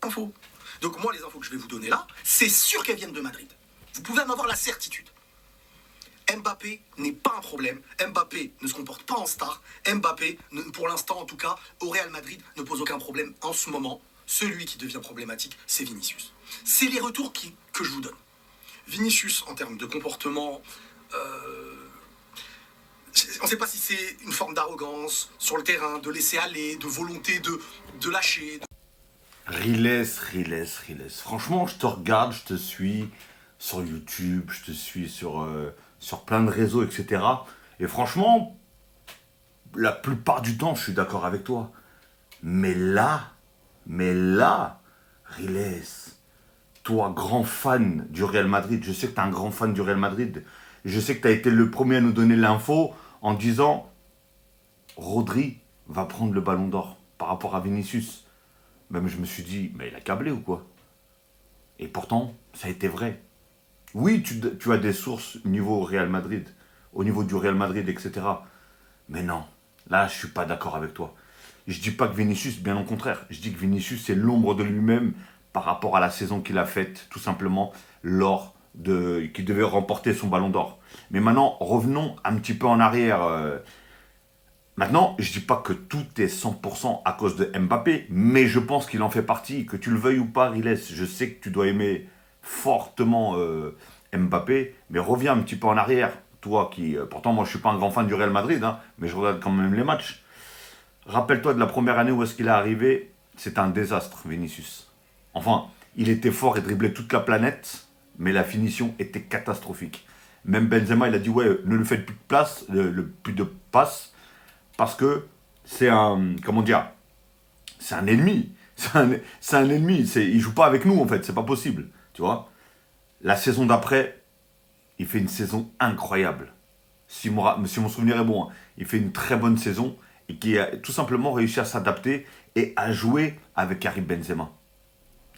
infos. Donc moi, les infos que je vais vous donner là, c'est sûr qu'elles viennent de Madrid. Vous pouvez en avoir la certitude. Mbappé n'est pas un problème. Mbappé ne se comporte pas en star. Mbappé, pour l'instant en tout cas, au Real Madrid, ne pose aucun problème en ce moment. Celui qui devient problématique, c'est Vinicius. C'est les retours que je vous donne. Vinicius, en termes de comportement, on ne sait pas si c'est une forme d'arrogance sur le terrain, de laisser aller, de volonté de lâcher. Riles. Franchement, je te regarde, je te suis sur YouTube, je te suis sur plein de réseaux, etc. Et franchement, la plupart du temps, je suis d'accord avec toi. Mais là, Riles, toi, grand fan du Real Madrid, je sais que tu es un grand fan du Real Madrid, je sais que tu as été le premier à nous donner l'info en disant Rodri va prendre le ballon d'or par rapport à Vinicius. Même je me suis dit, mais il a câblé ou quoi? Et pourtant, ça a été vrai. Oui, tu as des sources au niveau Real Madrid, au niveau du Real Madrid, etc. Mais non, là, je suis pas d'accord avec toi. Je dis pas que Vinicius, bien au contraire. Je dis que Vinicius, c'est l'ombre de lui-même par rapport à la saison qu'il a faite, tout simplement, qu'il devait remporter son ballon d'or. Mais maintenant, revenons un petit peu en arrière. Maintenant, je dis pas que tout est 100% à cause de Mbappé, mais je pense qu'il en fait partie, que tu le veuilles ou pas, Riles. Je sais que tu dois aimer fortement Mbappé, mais reviens un petit peu en arrière. Toi qui, pourtant moi je suis pas un grand fan du Real Madrid, hein, mais je regarde quand même les matchs. Rappelle-toi de la première année où est-ce qu'il est arrivé, c'était un désastre, Vinicius. Enfin, il était fort et driblait toute la planète, mais la finition était catastrophique. Même Benzema, il a dit ouais, ne lui faites plus de place, plus de passes, parce que c'est un, comment dire, c'est un ennemi. C'est un ennemi. Il joue pas avec nous, en fait. C'est pas possible. Tu vois. La saison d'après, il fait une saison incroyable. Si mon souvenir est bon, hein. Il fait une très bonne saison et qui a tout simplement réussi à s'adapter et à jouer avec Karim Benzema.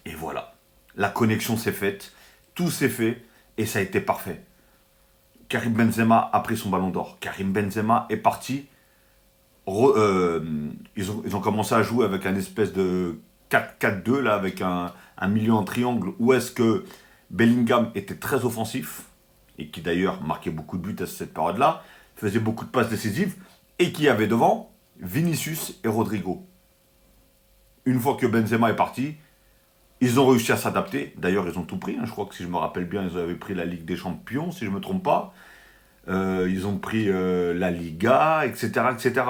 Et voilà. La connexion s'est faite. Tout s'est fait et ça a été parfait. Karim Benzema a pris son ballon d'or. Karim Benzema est parti. Ils ont commencé à jouer avec un espèce de 4-4-2 là, avec un milieu en triangle où est-ce que Bellingham était très offensif et qui d'ailleurs marquait beaucoup de buts à cette période-là, faisait beaucoup de passes décisives et qui avait devant Vinicius et Rodrigo. Une fois que Benzema est parti, ils ont réussi à s'adapter. D'ailleurs, ils ont tout pris. Hein. Je crois que si je me rappelle bien, ils avaient pris la Ligue des Champions, si je ne me trompe pas. Ils ont pris la Liga, etc., etc.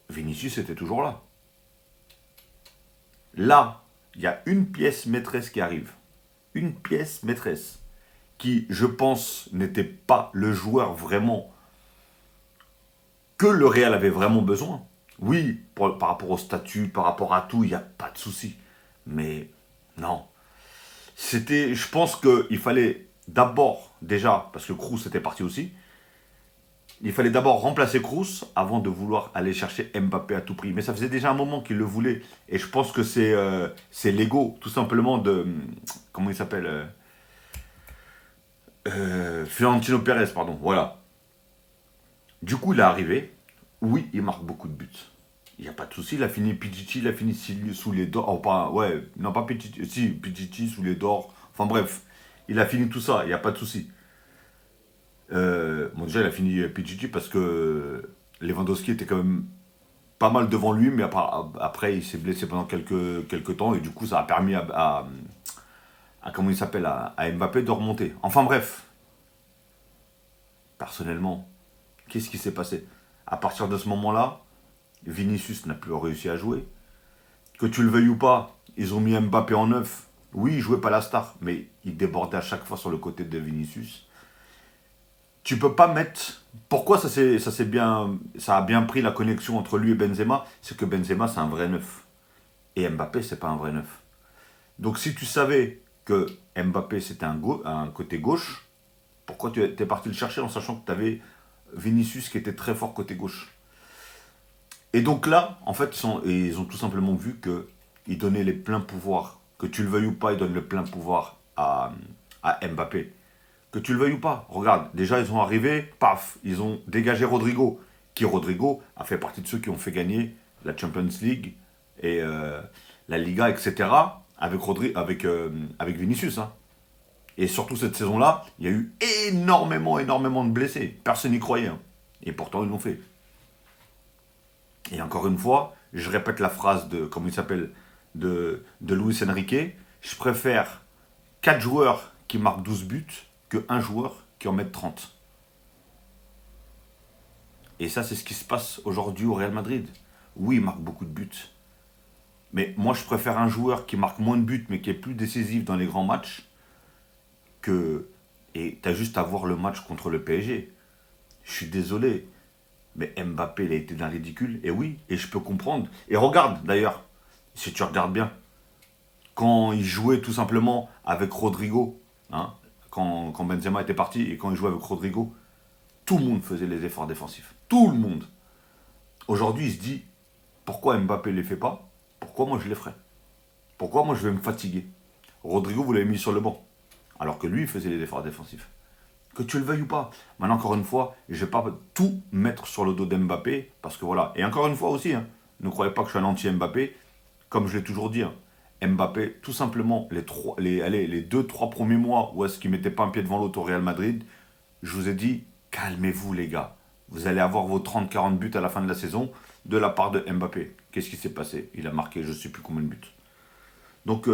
Vinicius était toujours là. Là, il y a une pièce maîtresse qui arrive. Une pièce maîtresse qui, je pense, n'était pas le joueur vraiment que le Real avait vraiment besoin. Oui, par rapport au statut, par rapport à tout, il n'y a pas de souci. Mais non. Je pense qu'il fallait d'abord, déjà, parce que Kroos était parti aussi, il fallait d'abord remplacer Kroos avant de vouloir aller chercher Mbappé à tout prix. Mais ça faisait déjà un moment qu'il le voulait. Et je pense que c'est l'ego, tout simplement, de... Comment il s'appelle Florentino Pérez, pardon. Voilà. Du coup, il est arrivé. Oui, il marque beaucoup de buts. Il n'y a pas de souci. Il a fini Pichichi, il a fini sous les dors. Oh, pas, ouais, non, pas Pichichi. Si, Pichichi sous les dors. Enfin bref, il a fini tout ça. Il n'y a pas de souci. Bon, déjà, il a fini Pichichi parce que Lewandowski était quand même pas mal devant lui, mais après il s'est blessé pendant quelques temps, et du coup, ça a permis à comment il s'appelle, à Mbappé de remonter. Enfin bref, personnellement, qu'est-ce qui s'est passé? À partir de ce moment-là, Vinicius n'a plus réussi à jouer. Que tu le veuilles ou pas, ils ont mis Mbappé en neuf. Oui, il jouait pas la star, mais il débordait à chaque fois sur le côté de Vinicius. Tu peux pas mettre... Pourquoi ça a bien pris la connexion entre lui et Benzema? C'est que Benzema, c'est un vrai neuf. Et Mbappé, c'est pas un vrai neuf. Donc si tu savais que Mbappé, c'était un côté gauche, pourquoi tu es parti le chercher en sachant que tu avais Vinicius qui était très fort côté gauche? Et donc là, en fait, ils ont tout simplement vu qu'ils donnaient les pleins pouvoirs. Que tu le veuilles ou pas, ils donnent le plein pouvoir à Mbappé. Que tu le veuilles ou pas. Regarde, déjà, ils sont arrivés, paf, ils ont dégagé Rodrigo. Rodrigo a fait partie de ceux qui ont fait gagner la Champions League et la Liga, etc. avec Vinicius. Hein. Et surtout cette saison-là, il y a eu énormément de blessés. Personne n'y croyait. Hein. Et pourtant, ils l'ont fait. Et encore une fois, je répète la phrase de, comment il s'appelle, de Luis Enrique. Je préfère 4 joueurs qui marquent 12 buts que 1 joueur qui en met 30. Et ça, c'est ce qui se passe aujourd'hui au Real Madrid. Oui, il marque beaucoup de buts. Mais moi, je préfère un joueur qui marque moins de buts, mais qui est plus décisif dans les grands matchs, que... Et tu as juste à voir le match contre le PSG. Je suis désolé, mais Mbappé, il a été d'un ridicule. Et oui, et je peux comprendre. Et regarde, d'ailleurs, si tu regardes bien, quand il jouait tout simplement avec Rodrigo, hein, quand Benzema était parti, et quand il jouait avec Rodrigo, tout le monde faisait les efforts défensifs. Tout le monde. Aujourd'hui, il se dit, pourquoi Mbappé ne les fait pas? Pourquoi moi je les ferais? Pourquoi moi je vais me fatiguer? Rodrigo, vous l'avez mis sur le banc. Alors que lui, il faisait les efforts défensifs. Que tu le veuilles ou pas. Maintenant, encore une fois, je ne vais pas tout mettre sur le dos d'Mbappé, parce que voilà. Et encore une fois aussi, hein, ne croyez pas que je suis un anti-Mbappé. Comme je l'ai toujours dit, hein, Mbappé, tout simplement, les 2-3 premiers mois où est-ce qu'il ne mettait pas un pied devant l'autre au Real Madrid, je vous ai dit, calmez-vous les gars. Vous allez avoir vos 30-40 buts à la fin de la saison de la part de Mbappé. Qu'est-ce qui s'est passé? Il a marqué je ne sais plus combien de buts. Donc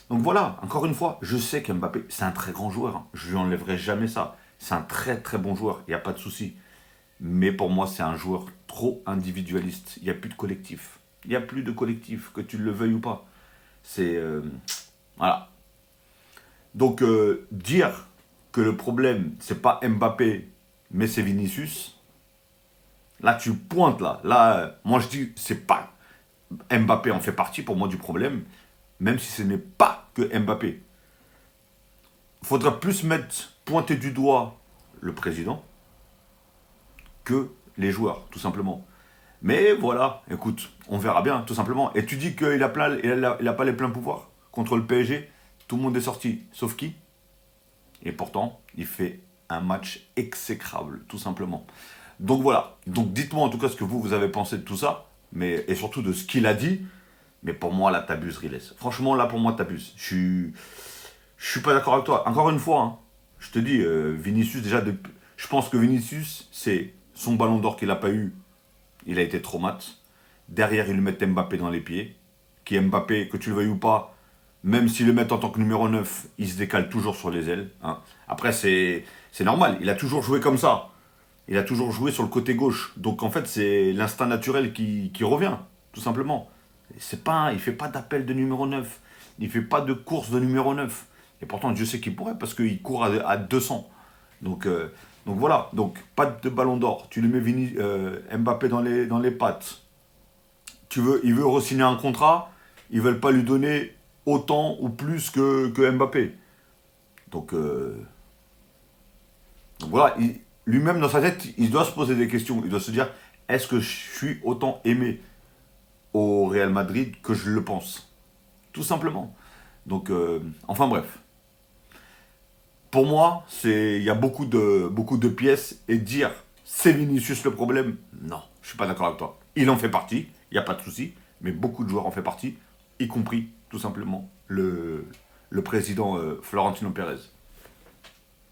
voilà, encore une fois, je sais qu'Mbappé, c'est un très grand joueur. Hein. Je ne lui enlèverai jamais ça. C'est un très très bon joueur, il n'y a pas de souci. Mais pour moi, c'est un joueur trop individualiste. Il n'y a plus de collectif. Il n'y a plus de collectif, que tu le veuilles ou pas. C'est... voilà. Donc, dire que le problème, c'est pas Mbappé, mais c'est Vinicius, là, tu pointes, là. Là, moi, je dis, c'est pas... Mbappé en fait partie, pour moi, du problème, même si ce n'est pas que Mbappé. Il faudrait plus pointer du doigt le président que les joueurs, tout simplement. Mais voilà, écoute, on verra bien, tout simplement. Et tu dis qu'il n'a pas les pleins pouvoirs contre le PSG. Tout le monde est sorti, sauf qui? Et pourtant, il fait un match exécrable, tout simplement. Donc voilà. Donc dites-moi en tout cas ce que vous avez pensé de tout ça. Et surtout de ce qu'il a dit. Mais pour moi, là, t'abuses, Riles. Franchement, là, pour moi, t'abuses. Je suis pas d'accord avec toi. Encore une fois, hein, je te dis, Vinicius, déjà, je pense que Vinicius, c'est son ballon d'or qu'il n'a pas eu. Il a été trop mat. Derrière, ils lui mettent Mbappé dans les pieds. Qui est Mbappé, que tu le veuilles ou pas, même s'ils le mettent en tant que numéro 9, il se décale toujours sur les ailes. Hein. Après, c'est normal. Il a toujours joué comme ça. Il a toujours joué sur le côté gauche. Donc, en fait, c'est l'instinct naturel qui revient, tout simplement. Il ne fait pas d'appel de numéro 9. Il ne fait pas de course de numéro 9. Et pourtant, Dieu sait qu'il pourrait, parce qu'il court à 200. Donc voilà. Donc, pas de ballon d'or. Tu lui mets Mbappé dans les pattes. Il veut re-signer un contrat. Ils ne veulent pas lui donner autant ou plus que Mbappé. Donc voilà. Lui-même, dans sa tête, il doit se poser des questions. Il doit se dire, est-ce que je suis autant aimé au Real Madrid que je le pense? Tout simplement. Donc, enfin bref. Pour moi, il y a beaucoup de pièces, et dire c'est Vinicius le problème, non, je suis pas d'accord avec toi. Il en fait partie, il n'y a pas de souci, mais beaucoup de joueurs en font partie, y compris tout simplement le président Florentino Pérez.